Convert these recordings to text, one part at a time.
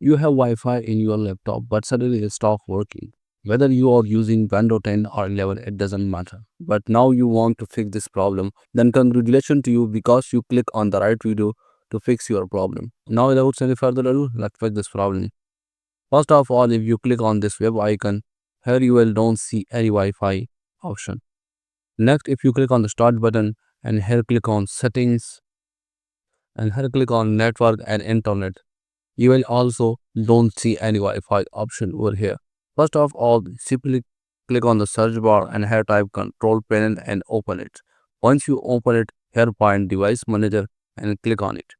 You have Wi-Fi in your laptop, but suddenly it stops working. Whether you are using Windows 10 or 11, it doesn't matter. But now you want to fix this problem, then congratulations to you because you click on the right video to fix your problem. Now without any further ado, let's fix this problem. First of all, if you click on this web icon, here you will don't see any Wi-Fi option. Next, if you click on the start button and here click on settings and here click on network and internet, you will also don't see any Wi-Fi option over here. First of all, simply click on the search bar and here type control panel and open it. Once you open it, here find device manager and click on it.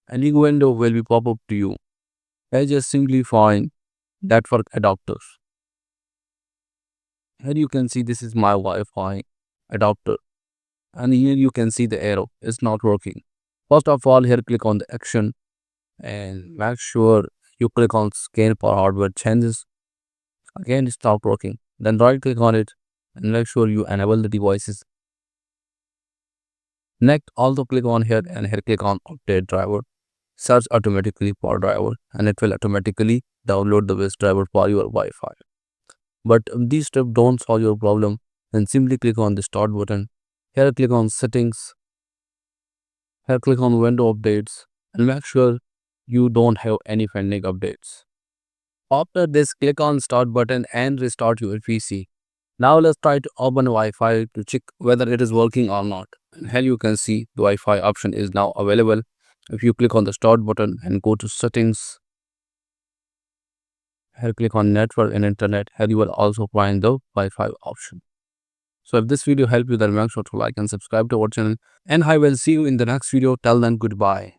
A new window will be pop up to you. Here just simply find network adapters. Here you can see this is my Wi-Fi adapter and here you can see the arrow is not working. First of all, here click on the action and make sure you click on scan for hardware changes. Again, it stopped working. Then right click on it and make sure you enable the devices. Next, also click on here and here click on update driver. Search automatically for driver and it will automatically download the best driver for your Wi-Fi. But these steps don't solve your problem. Then simply click on the start button. Here click on settings. Here click on window updates and make sure you don't have any pending updates. After this, click on start button and restart your PC. Now let's try to open Wi-Fi to check whether it is working or not. And here you can see the Wi-Fi option is now available. If you click on the start button and go to settings, here click on network and internet, here you will also find the Wi-Fi option. So if this video helped you, then make sure to like and subscribe to our channel. And I will see you in the next video. Till then, goodbye.